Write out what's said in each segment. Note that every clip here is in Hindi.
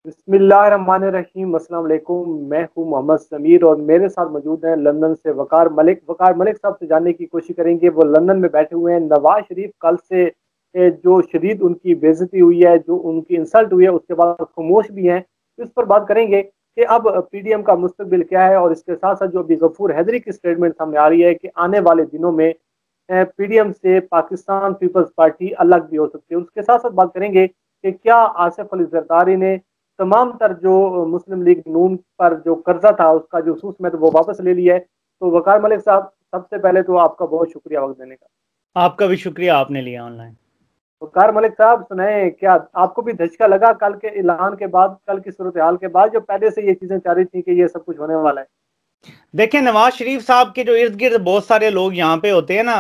बिस्मिल्लाहिर्रहमानिर्रहीम। अस्सलाम वालेकुम। मैं हूं मोहम्मद समीर और मेरे साथ मौजूद हैं लंदन से वकार मलिक साहब से जानने की कोशिश करेंगे। वो लंदन में बैठे हुए हैं। नवाज शरीफ कल से जो शदीद उनकी बेइज्जती हुई है, जो उनकी इंसल्ट हुई है, उसके बाद खामोश भी हैं। तो इस पर बात करेंगे कि अब पीडीएम का मुस्तकबिल क्या है, और इसके साथ साथ जो अभी गफूर हैदरी की स्टेटमेंट सामने आ रही है कि आने वाले दिनों में पीडीएम से पाकिस्तान पीपल्स पार्टी अलग भी हो सकती है। उसके साथ साथ बात करेंगे कि क्या आसिफ अली जरदारी ने तमाम तर जो मुस्लिम लीग नून पर जो कर्जा था उसका जो सूद में तो वो वापस ले लिया है। तो वकार मलिक साहब, सबसे पहले तो आपका बहुत शुक्रिया वक्त देने का। आपका भी शुक्रिया, आपने लिया ऑनलाइन। वकार मलिक साहब, सुनाए, क्या आपको भी धचका लगा कल के ऐलान के बाद, कल की सूरत हाल के बाद, जो पहले से ये चीजें चाह रही थी कि ये सब कुछ होने वाला है? देखें, नवाज शरीफ साहब के जो इर्द गिर्द बहुत सारे लोग यहाँ पे होते हैं ना,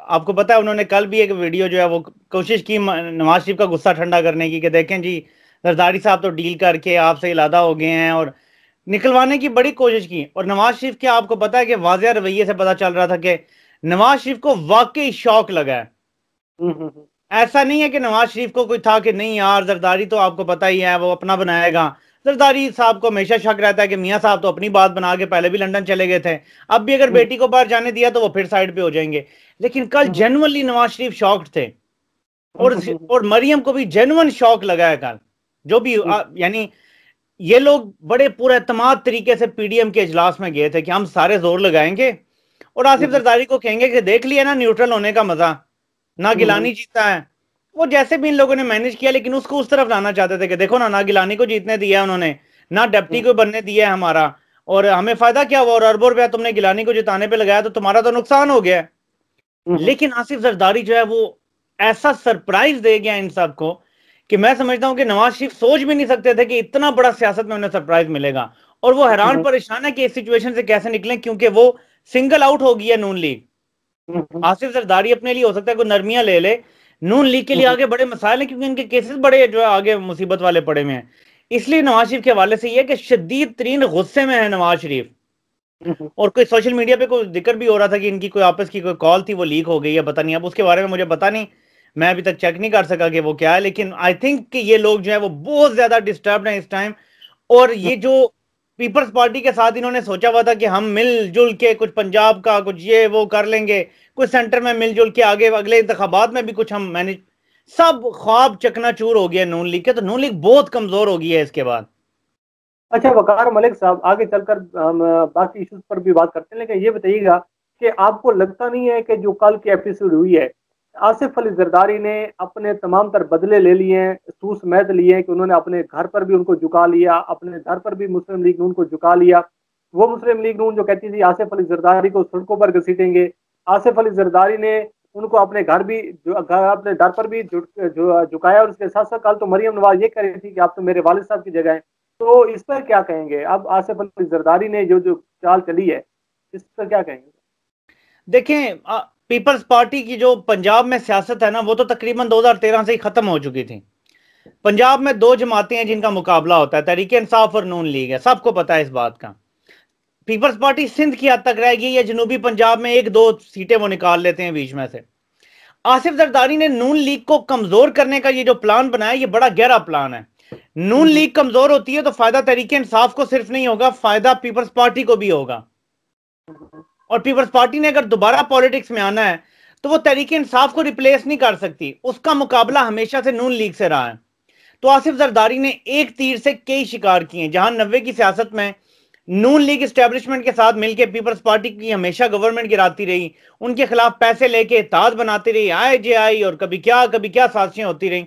आपको पता है उन्होंने कल भी एक वीडियो जो है वो कोशिश की नवाज शरीफ का गुस्सा ठंडा करने की कि देखें जी, जरदारी साहब तो डील करके आपसे इलादा हो गए हैं, और निकलवाने की बड़ी कोशिश की। और नवाज शरीफ के आपको पता है कि वाजिया रवैये से पता चल रहा था कि नवाज शरीफ को वाकई शौक लगा है। ऐसा नहीं है कि नवाज शरीफ को कोई था कि नहीं यार, जरदारी तो आपको पता ही है वो अपना बनाएगा। जरदारी साहब को हमेशा शक रहता है कि मियां साहब तो अपनी बात बना के पहले भी लंदन चले गए थे, अब भी अगर बेटी को बाहर जाने दिया तो वो फिर साइड पे हो जाएंगे। लेकिन कल जेन्युइनली नवाज शरीफ शॉक्ड थे, और मरियम को भी जेन्युइन शौक लगा है कल। जो भी यानी ये लोग बड़े पूरे एतमाद तरीके से पीडीएम के इजलास में गए थे कि हम सारे जोर लगाएंगे, और आसिफ जरदारी को कहेंगे कि देख लिया ना न्यूट्रल होने का मजा, ना गिलानी जीता है। वो जैसे भी इन लोगों ने मैनेज किया, लेकिन उसको उस तरफ लाना चाहते थे कि देखो ना गिलानी को जीतने दिया है उन्होंने, ना डेप्टी को बनने दिया है हमारा, और हमें फायदा क्या हुआ, और अरबों रुपया तुमने गिलानी को जिताने पे लगाया तो तुम्हारा तो नुकसान हो गया है। लेकिन आसिफ जरदारी जो है वो ऐसा सरप्राइज दे गया इन सबको कि मैं समझता हूं कि नवाज शरीफ सोच भी नहीं सकते थे कि इतना बड़ा सियासत में उन्हें सरप्राइज मिलेगा। और वो हैरान परेशान है कि इस सिचुएशन से कैसे निकलें, क्योंकि वो सिंगल आउट हो गई है नून लीग। आसिफ जरदारी अपने लिए हो सकता है कोई नरमियां ले ले, नून लीग के लिए आगे बड़े मसाइल हैं, क्योंकि इनके केसेस बड़े जो है आगे मुसीबत वाले पड़े हुए हैं। इसलिए नवाज शरीफ के हवाले से यह कि शदीद तरीन गुस्से में है नवाज शरीफ। और कोई सोशल मीडिया पे कोई जिक्र भी हो रहा था कि इनकी कोई आपस की कोई कॉल थी, वो लीक हो गई है, पता नहीं, अब उसके बारे में मुझे पता नहीं, मैं अभी तक चेक नहीं कर सका कि वो क्या है। लेकिन आई थिंक कि ये लोग जो है वो बहुत ज्यादा डिस्टर्ब हैं इस टाइम। और ये जो पीपल्स पार्टी के साथ इन्होंने सोचा हुआ था कि हम मिलजुल के कुछ पंजाब का कुछ ये वो कर लेंगे, कुछ सेंटर में मिलजुल के आगे अगले इंतखाबात में भी कुछ हम मैनेज, सब ख्वाब चकनाचूर हो गया नून लीग के। तो नून लीग बहुत कमजोर हो गई है इसके बाद। अच्छा वकार मलिक साहब, आगे चलकर हम बाकी इश्यूज पर भी बात करते हैं, लेकिन ये बताइएगा कि आपको लगता नहीं है कि जो कल की एपिसोड हुई है, आसिफ अली जरदारी ने अपने तमाम तर बदले ले लिए हैं, सूद समेत लिए हैं, कि उन्होंने अपने घर पर भी उनको झुका लिया, अपने घर पर भी मुस्लिम लीग नून को झुका लिया। वो मुस्लिम लीग नून जो कहती थी आसिफ अली जरदारी को सड़कों पर घसीटेंगे, आसिफ अली जरदारी ने उनको अपने घर भी अपने घर पर भी झुकाया। और उसके साथ साथ कल तो मरियम नवाज ये कह रही थी कि आप तो मेरे वालिद साहब की जगह है। तो इस पर क्या कहेंगे? अब आसिफ अली जरदारी ने जो जो चाल चली है, इस पर क्या कहेंगे? देखें, पीपल्स पार्टी की जो पंजाब में सियासत है ना, वो तो तकरीबन 2013 से ही खत्म हो चुकी थी। पंजाब में दो जमातें हैं जिनका मुकाबला होता है, तहरीक इंसाफ और नून लीग है, सबको पता है इस बात का। पीपल्स पार्टी सिंध की हद तक रहेगी, या जनूबी पंजाब में एक दो सीटें वो निकाल लेते हैं बीच में से। आसिफ जरदारी ने नून लीग को कमजोर करने का ये जो प्लान बनाया, ये बड़ा गहरा प्लान है। नून लीग कमजोर होती है तो फायदा तहरीक इंसाफ को सिर्फ नहीं होगा, फायदा पीपल्स पार्टी को भी होगा। और पीपल्स पार्टी ने अगर दोबारा पॉलिटिक्स में आना है तो वो तहरीक इंसाफ को रिप्लेस नहीं कर सकती, उसका मुकाबला हमेशा से नून लीग से रहा है। तो आसिफ जरदारी ने एक तीर से कई शिकार किए। जहां 90 की सियासत में नून लीग एस्टेब्लिशमेंट के साथ मिलकर पीपल्स पार्टी की हमेशा गवर्नमेंट गिराती रही, उनके खिलाफ पैसे लेके इत्तेहाद बनाती रही, IJI और कभी क्या साजिशें होती रही,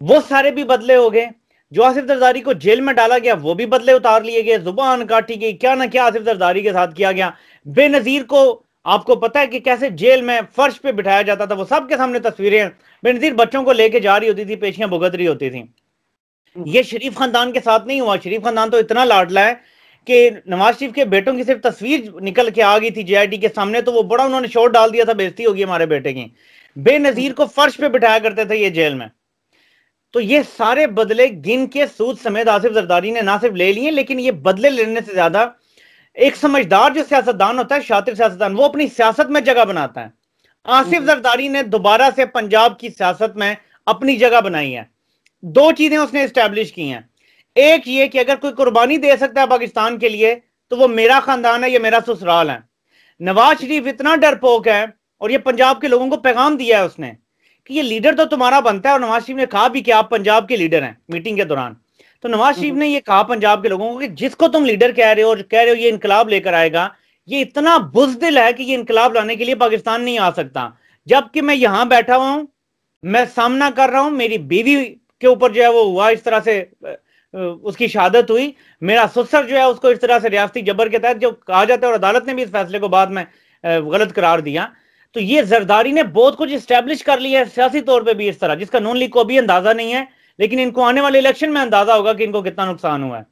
वो सारे भी बदले हो गए। जो आसिफ जरदारी को जेल में डाला गया वो भी बदले उतार लिए गए, जुबान काटी गई, क्या ना क्या आसिफ जरदारी के साथ किया गया। बेनजीर को आपको पता है कि कैसे जेल में फर्श पे बिठाया जाता था, वो सबके सामने तस्वीरें हैं। बेनजीर बच्चों को लेके जा रही होती थी, पेशियां भुगत रही होती थी। ये शरीफ खानदान के साथ नहीं हुआ। शरीफ खानदान तो इतना लाडला है कि नवाज शरीफ के बेटों की सिर्फ तस्वीर निकल के आ गई थी JIT के सामने तो वो बड़ा उन्होंने शोर डाल दिया था, बेइज्जती होगी हमारे बेटे की। बेनजीर को फर्श पे बिठाया करते थे ये जेल में। तो ये सारे बदले गिन के सूद समेत आसिफ जरदारी ने ना सिर्फ ले लिए, लेकिन ये बदले लेने से ज्यादा एक समझदार जो सियासतदान होता है, शातिर सियासतदान, वो अपनी सियासत में जगह बनाता है। आसिफ जरदारी ने दोबारा से पंजाब की सियासत में अपनी जगह बनाई है। दो चीजें उसने एस्टैब्लिश की हैं। एक ये कि अगर कोई कुर्बानी दे सकता है पाकिस्तान के लिए तो वो मेरा खानदान है, ये मेरा ससुराल है। नवाज शरीफ इतना डरपोक है, और ये पंजाब के लोगों को पैगाम दिया है उसने कि ये लीडर तो तुम्हारा बनता है, और नवाज शरीफ ने कहा भी कि आप पंजाब के लीडर हैं मीटिंग के दौरान। तो नवाज शरीफ ने ये कहा पंजाब के लोगों को कि जिसको तुम लीडर कह रहे हो और कह रहे हो ये इनकलाब लेकर आएगा, ये इतना बुज़दिल है कि ये इनकलाब लाने के लिए पाकिस्तान नहीं आ सकता। जबकि मैं यहां बैठा हुआ हूं, मैं सामना कर रहा हूं, मेरी बीवी के ऊपर जो है वो हुआ इस तरह से, उसकी शहादत हुई। मेरा ससुर जो है उसको इस तरह से रियासती जबर के तहत जो कहा जाता है, और अदालत ने भी इस फैसले को बाद में गलत करार दिया। तो ये जरदारी ने बहुत कुछ स्टैब्लिश कर लिया है सियासी तौर पे भी इस तरह, जिसका नून लीग को भी अंदाजा नहीं है, लेकिन इनको आने वाले इलेक्शन में अंदाजा होगा कि इनको कितना नुकसान हुआ है।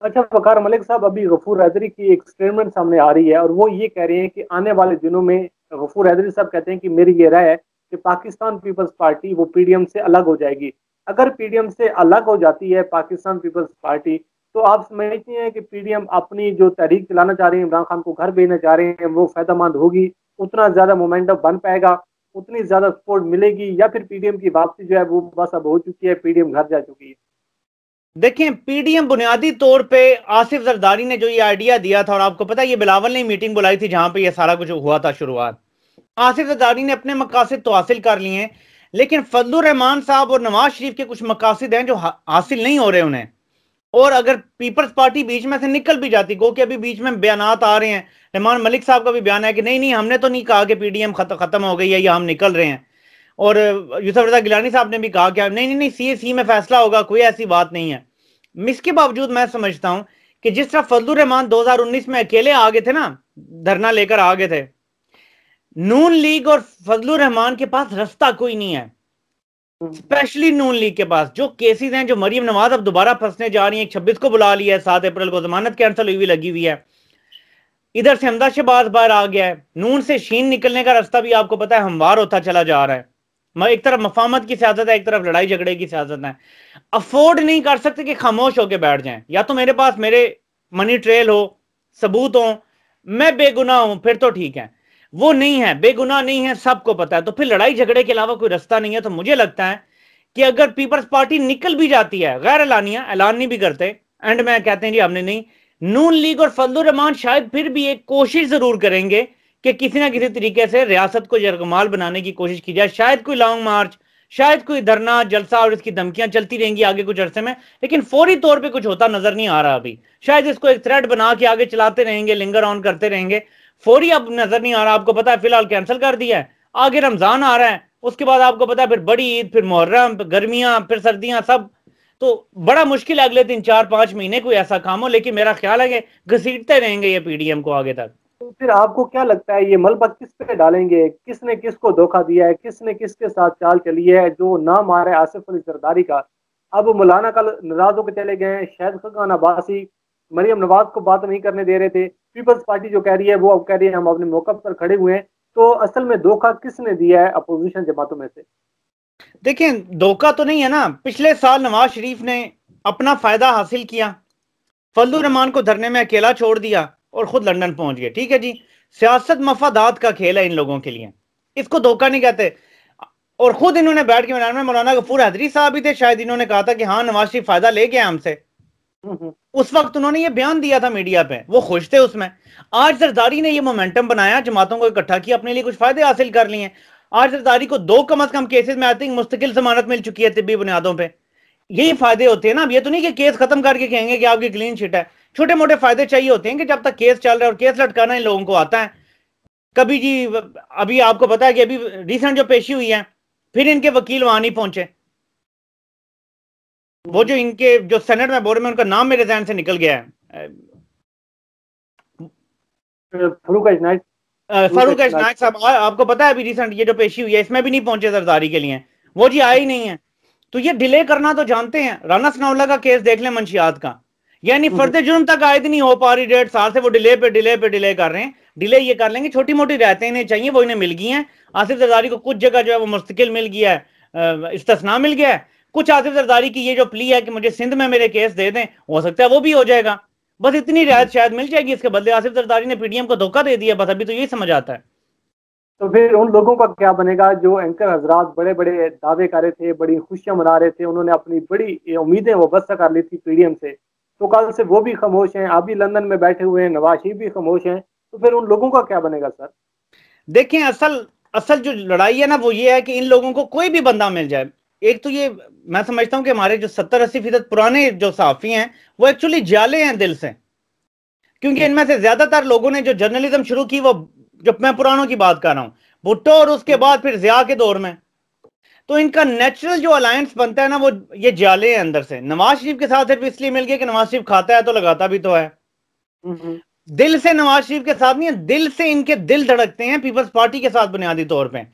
अच्छा वकार मलिक साहब, अभी गफूर हैदरी की एक स्टेटमेंट सामने आ रही है और वो ये कह रहे हैं कि आने वाले दिनों में, गफूर हैदरी साहब कहते हैं कि मेरी ये राय है कि पाकिस्तान पीपल्स पार्टी वो पीडीएम से अलग हो जाएगी। अगर पीडीएम से अलग हो जाती है पाकिस्तान पीपल्स पार्टी, तो आप समझते हैं कि पीडीएम अपनी जो तहरीक चलाना चाह रहे हैं, इमरान खान को घर भेजना चाह रहे हैं, वो फायदेमंद होगी, उतना ज्यादा मोमेंटम बन पाएगा, उतनी ज्यादा सपोर्ट मिलेगी, या फिर पीडीएम की वापसी जो है वो बस अब हो चुकी है, पीडीएम घर जा चुकी है? देखें, पीडीएम बुनियादी तौर पे आसिफ जरदारी ने जो ये आइडिया दिया था, और आपको पता है ये बिलावल ने मीटिंग बुलाई थी जहां पे ये सारा कुछ हुआ था शुरुआत। आसिफ जरदारी ने अपने मकासद तो हासिल कर लिए हैं, लेकिन फजलुर रहमान साहब और नवाज शरीफ के कुछ मकासद हैं जो हासिल नहीं हो रहे उन्हें। और अगर पीपल्स पार्टी बीच में से निकल भी जाती, गो कि अभी बीच में बयानात आ रहे हैं, रहमान मलिक साहब का भी बयान है कि नहीं नहीं हमने तो नहीं कहा कि पीडीएम खत्म हो गई है या हम निकल रहे हैं, और यूसुफ रजा गिलानी साहब ने भी कहा कि नहीं नहीं नहीं सीएसी में फैसला होगा, कोई ऐसी बात नहीं है। इसके बावजूद मैं समझता हूं कि जिस तरह फजलुर रहमान 2019 में अकेले आ गए थे ना, धरना लेकर आ गए थे, नून लीग और फजलुर रहमान के पास रास्ता कोई नहीं है, स्पेशली नून लीग के पास। जो केसेस हैं, जो मरियम नवाज अब दोबारा फंसने जा रही है, 26 को बुला लिया है, 7 अप्रैल को जमानत कैंसिल हुई लगी हुई है, इधर से हमदा शहबाज बाहर आ गया है, नून से शीन निकलने का रास्ता भी आपको पता है हमवार होता चला जा रहा है। एक तरफ मफामत की सियासत है, एक तरफ लड़ाई झगड़े की सियासत है। अफोर्ड नहीं कर सकते कि खामोश होकर बैठ जाएं, या तो मेरे पास मेरे मनी ट्रेल हो, सबूत हो, मैं बेगुनाह हूं, फिर तो ठीक है। वो नहीं है, बेगुनाह नहीं है, सबको पता है, तो फिर लड़ाई झगड़े के अलावा कोई रास्ता नहीं है। तो मुझे लगता है कि अगर पीपल्स पार्टी निकल भी जाती है, गैर ऐलानिया, ऐलान नहीं भी करते, एंड में कहते हैं जी हमने नहीं, नून लीग और फजलुर रहमान शायद फिर भी एक कोशिश जरूर करेंगे कि किसी ना किसी तरीके से रियासत को यरगमाल बनाने की कोशिश की जाए। शायद कोई लॉन्ग मार्च, शायद कोई धरना जलसा, और इसकी धमकियां चलती रहेंगी आगे कुछ अरसे में, लेकिन फौरी तौर पे कुछ होता नजर नहीं आ रहा अभी। शायद इसको एक थ्रेड बना के आगे चलाते रहेंगे, लिंगर ऑन करते रहेंगे, फौरी अब नजर नहीं आ रहा। आपको पता है फिलहाल कैंसिल कर दिया है, आगे रमजान आ रहा है, उसके बाद आपको पता है फिर बड़ी ईद, फिर मुहर्रम, गर्मियां, फिर सर्दियां, सब तो बड़ा मुश्किल है अगले 3-4-5 महीने कोई ऐसा काम हो। लेकिन मेरा ख्याल है कि घसीटते रहेंगे ये पीडीएम को आगे तक। तो फिर आपको क्या लगता है ये मलबा किस पे डालेंगे? किसने किसको धोखा दिया है, किसने किसके साथ चाल चली है? जो नाम आ रहा है आसिफ अली जरदारी का, अब मौलाना कल नाराज होकर चले गए हैं, शायद खान अब्बासी मरियम नवाज को बात नहीं करने दे रहे थे, पीपल्स पार्टी जो कह रही है वो अब कह रही है हम अपने मौका पर खड़े हुए हैं। तो असल में धोखा किसने दिया है अपोजिशन जमातों में से? देखिए, धोखा तो नहीं है ना, पिछले साल नवाज शरीफ ने अपना फायदा हासिल किया, फजलुर रहमान को धरने में अकेला छोड़ दिया और खुद लंदन पहुंच गए। ठीक है जी, सियासत मफादात का खेल है इन लोगों के लिए, इसको धोखा नहीं कहते। और खुद इन्होंने बैठ के मैदान में, मौलाना गफूर हैदरी साहब भी थे शायद, इन्होंने कहा था कि हाँ नवाज शरीफ फायदा ले गया हमसे। उस वक्त उन्होंने ये बयान दिया था मीडिया पे, वो खुश थे उसमें। आज जरदारी ने ये मोमेंटम बनाया, जमातों को इकट्ठा किया, अपने लिए कुछ फायदे हासिल कर लिए। आज जरदारी को 2 कम अज कम केसेस में आई थिंक मुस्तकिल जमानत मिल चुकी है तिब्बी बुनियादों पे। यही फायदे होते हैं ना। अब ये तो नहीं कि केस खत्म करके कहेंगे कि आपकी क्लीन चिट है, छोटे मोटे फायदे चाहिए होते हैं कि जब तक केस चल रहा है, और केस लटकाना इन लोगों को आता है। कभी जी, अभी आपको पता है कि अभी रिसेंट जो पेशी हुई है, फिर इनके वकील वहां नहीं पहुंचे। वो जो इनके जो सेनेट में बोर्ड में, उनका नाम मेरे ध्यान से निकल गया है, फारूक नायक साहब। आपको पता है अभी रिसेंट ये जो पेशी हुई है, इसमें भी नहीं पहुंचे जरदारी के लिए, वो जी आए ही नहीं है। तो ये डिले करना तो जानते हैं। राना सनाउल्लाह का केस देख लें, मंशियात का, यानी फर्द जुर्म तक आयद नहीं हो पा रही, 1.5 साल से वो डिले पे डिले कर रहे हैं। डिले ये कर लेंगे, छोटी मोटी रहते इन्हें चाहिए, वो इन्हें मिल गई हैं। आसिफ जरदारी को कुछ जगह जो है वो मुस्तकिल मिल गया है, इस्तिस्ना मिल गया है। कुछ आसिफ जरदारी की ये जो प्ली है कि मुझे सिंध में मेरे केस दे दें, हो सकता है वो भी हो जाएगा, बस इतनी रियायत शायद मिल जाएगी। इसके बदले आसिफ जरदारी ने पीडीएम को धोखा दे दिया, बस अभी तो यही समझ आता है। तो फिर उन लोगों का क्या बनेगा जो एंकर हजरात बड़े बड़े दावे कर रहे थे, बड़ी खुशियां मना रहे थे, उन्होंने अपनी बड़ी उम्मीदें वाबस्ता कर ली थी पीडीएम से, तो कल से वो भी खामोश हैं, अभी लंदन में बैठे हुए हैं, नवाज शरीफ भी खामोश हैं, तो फिर उन लोगों का क्या बनेगा सर? देखें, असल असल जो लड़ाई है ना वो ये है कि इन लोगों को कोई भी बंदा मिल जाए। एक तो ये मैं समझता हूं कि हमारे जो 70-80% पुराने जो सहाफी हैं वो एक्चुअली जाले हैं दिल से, क्योंकि इनमें से ज्यादातर लोगों ने जो जर्नलिज्म शुरू की वो, जो मैं पुरानों की बात कर रहा हूं, भुट्टो और उसके बाद फिर जिया के दौर में, तो इनका नेचुरल जो अलायंस बनता है ना वो ये जाले हैं अंदर से। नवाज शरीफ के साथ सिर्फ इसलिए मिल गया कि नवाज शरीफ खाता है तो लगाता भी तो है। दिल से नवाज शरीफ के साथ नहीं है, दिल से इनके दिल धड़कते हैं पीपल्स पार्टी के साथ बुनियादी तौर पे।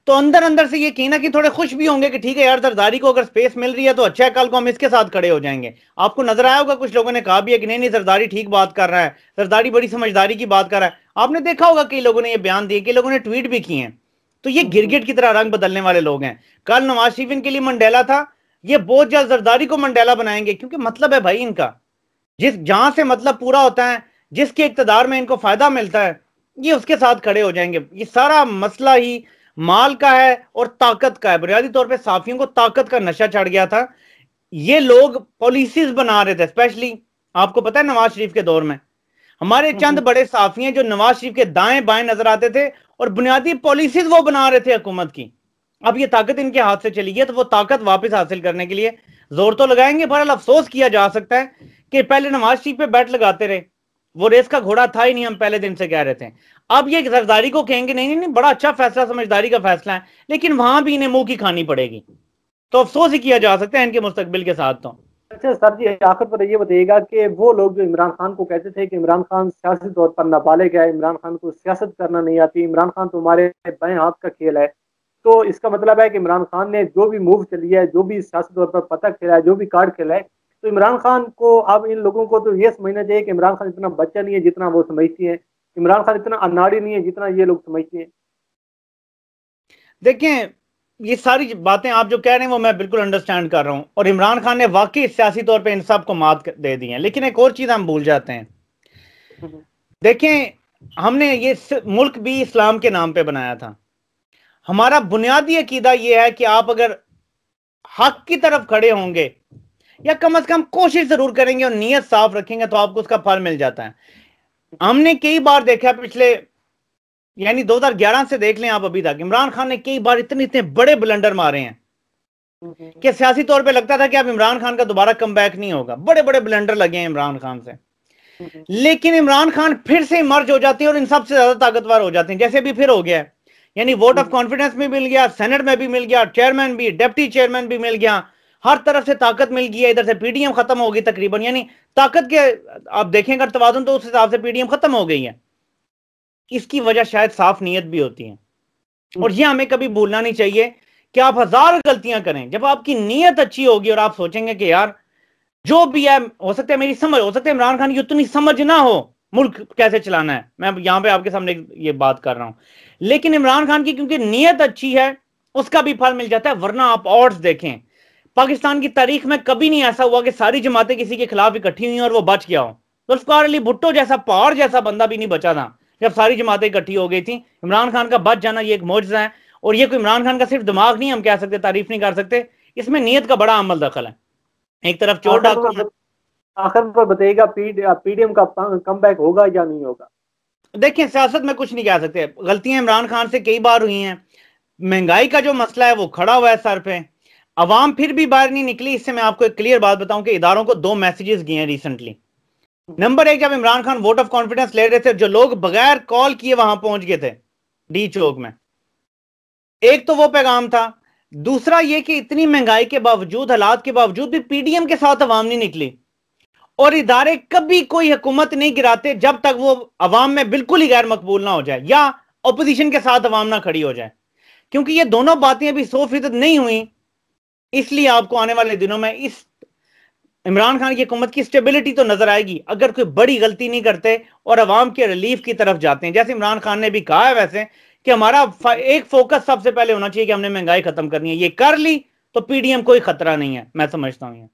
तो अंदर अंदर से ये कहीं ना कहीं थोड़े खुश भी होंगे कि ठीक है यार, जरदारी को अगर स्पेस मिल रही है तो अच्छा है, कल को हम इसके साथ खड़े हो जाएंगे। आपको नजर आया होगा कुछ लोगों ने कहा भी है कि नहीं नहीं जरदारी ठीक बात कर रहा है, जरदारी बड़ी समझदारी की बात कर रहा है। आपने देखा होगा कई लोगों ने ये बयान दिए, कई लोगों ने ट्वीट भी किए हैं। तो ये गिरगिट की तरह रंग बदलने वाले लोग हैं। कल नवाज शरीफ इनके लिए मंडेला था, ये बहुत जल्द जरदारी को मंडेला बनाएंगे, क्योंकि मतलब है भाई इनका, जिस जहां से मतलब पूरा होता है, जिसके इक्तदार में इनको फायदा मिलता है, ये उसके साथ खड़े हो जाएंगे। ये सारा मसला ही माल का है और ताकत का है। बुनियादी तौर पे साफियों को ताकत का नशा चढ़ गया था। ये लोग पॉलिसीज बना रहे थे, स्पेशली आपको पता है नवाज शरीफ के दौर में हमारे चंद बड़े साफी हैं जो नवाज शरीफ के दाएं बाएं नजर आते थे और बुनियादी पॉलिसीज वो बना रहे थे हुकूमत की। अब ये ताकत इनके हाथ से चली गई, तो वो ताकत वापस हासिल करने के लिए जोर तो लगाएंगे। बहरहाल अफसोस किया जा सकता है कि पहले नवाज शरीफ पे बैट लगाते रहे, वो रेस का घोड़ा था ही नहीं, हम पहले दिन से कह रहे थे। अब ये जरदारी को कहेंगे नहीं नहीं नहीं बड़ा अच्छा फैसला, समझदारी का फैसला है, लेकिन वहां भी इन्हें मुंह की खानी पड़ेगी। तो अफसोस ही किया जा सकता है इनके मुस्तकबिल के साथ। तो अच्छा सर जी, आखिर पर ये बताइएगा कि वो लोग जो इमरान खान को कहते थे कि इमरान खान सियासी तौर पर नाबालिग है, इमरान खान को सियासत करना नहीं आती, इमरान खान तो हमारे बाएं हाथ का खेल है, तो इसका मतलब है कि इमरान खान ने जो भी मूव चली है, जो भी सियासी तौर पर पता खेला है, जो भी कार्ड खेला है, तो इमरान खान को, अब इन लोगों को तो ये समझना चाहिए कि इमरान खान इतना बच्चा नहीं है जितना वो समझती है, इमरान खान इतना अनाड़ी नहीं है जितना ये लोग समझते हैं। देखें, ये सारी बातें आप जो कह रहे हैं वो मैं बिल्कुल अंडरस्टैंड कर रहा हूं, और इमरान खान ने वाकई सियासी तौर पे इन सब को मात दे दी है। लेकिन एक और चीज हम भूल जाते हैं। देखें, हमने ये मुल्क भी इस्लाम के नाम पे बनाया था। हमारा बुनियादी अकीदा ये है कि आप अगर हक की तरफ खड़े होंगे या कम से कम कोशिश जरूर करेंगे और नीयत साफ रखेंगे तो आपको उसका फल मिल जाता है। हमने कई बार देखा पिछले, यानी 2011 से देख लें आप अभी तक, इमरान खान ने कई बार इतने इतने बड़े ब्लंडर मारे हैं कि सियासी तौर पे लगता था कि अब इमरान खान का दोबारा कमबैक नहीं होगा। बड़े बड़े ब्लंडर लगे हैं इमरान खान से, लेकिन इमरान खान फिर से मर्ज हो जाते हैं और इन सबसे ज्यादा ताकतवर हो जाते हैं, जैसे भी फिर हो गया है। यानी वोट ऑफ कॉन्फिडेंस में मिल गया, सेनेट में भी मिल गया, चेयरमैन भी, डिप्टी चेयरमैन भी मिल गया, हर तरफ से ताकत मिल गई है। इधर से पीडीएम खत्म हो गई तकरीबन, यानी ताकत के आप देखेंगे अगर तवाजुन तो उस हिसाब से पीडीएम खत्म हो गई है। इसकी वजह शायद साफ नीयत भी होती है, और ये हमें कभी भूलना नहीं चाहिए कि आप हजार गलतियां करें, जब आपकी नीयत अच्छी होगी और आप सोचेंगे कि यार जो भी है, हो सकता है मेरी समझ, हो सकता है इमरान खान की उतनी समझ ना हो मुल्क कैसे चलाना है, मैं यहां पे आपके सामने ये बात कर रहा हूं, लेकिन इमरान खान की क्योंकि नीयत अच्छी है उसका भी फल मिल जाता है। वरना आप ऑड्स देखें, पाकिस्तान की तारीख में कभी नहीं ऐसा हुआ कि सारी जमातें किसी के खिलाफ इकट्ठी हुई और वो बच गया हो। जुल्फकार अली भुट्टो जैसा पहाड़ जैसा बंदा भी नहीं बचा था जब सारी जमातें इकट्ठी हो गई थी। इमरान खान का बच जाना ये एक मौजज़ा है, और ये कोई इमरान खान का सिर्फ दिमाग नहीं हम कह सकते, तारीफ नहीं कर सकते, इसमें नीयत का बड़ा अमल दखल है। एक तरफ चोर डाकू, आखिर पर बताइएगा पीडीएम का कमबैक होगा या नहीं होगा? देखिए, सियासत में कुछ नहीं कह सकते, गलतियां इमरान खान से कई बार हुई हैं। महंगाई का जो मसला है वो खड़ा हुआ है सर पे, अवाम फिर भी बाहर नहीं निकली। इससे मैं आपको एक क्लियर बात बताऊं कि इदारों को 2 मैसेजेस गए हैं रिसेंटली। नंबर 1, जब Imran Khan vote of confidence ले रहे थे, जो लोग बगैर कॉल किए वहां पहुंच गए थे डी चौक में, एक तो वो पैगाम था। दूसरा ये कि इतनी महंगाई के बावजूद, हालात के बावजूद भी पीडीएम के साथ अवाम नहीं निकली, और इदारे कभी कोई हुकूमत नहीं गिराते जब तक वो अवाम में बिल्कुल ही गैर मकबूल ना हो जाए या अपोजिशन के साथ अवाम ना खड़ी हो जाए। क्योंकि ये दोनों बातें अभी 100% नहीं हुई, इसलिए आपको आने वाले दिनों में इस इमरान खान की हुकूमत की स्टेबिलिटी तो नजर आएगी अगर कोई बड़ी गलती नहीं करते और अवाम के रिलीफ की तरफ जाते हैं। जैसे इमरान खान ने भी कहा है वैसे कि हमारा एक फोकस सबसे पहले होना चाहिए कि हमने महंगाई खत्म करनी है, ये कर ली तो पीडीएम कोई खतरा नहीं है, मैं समझता हूं।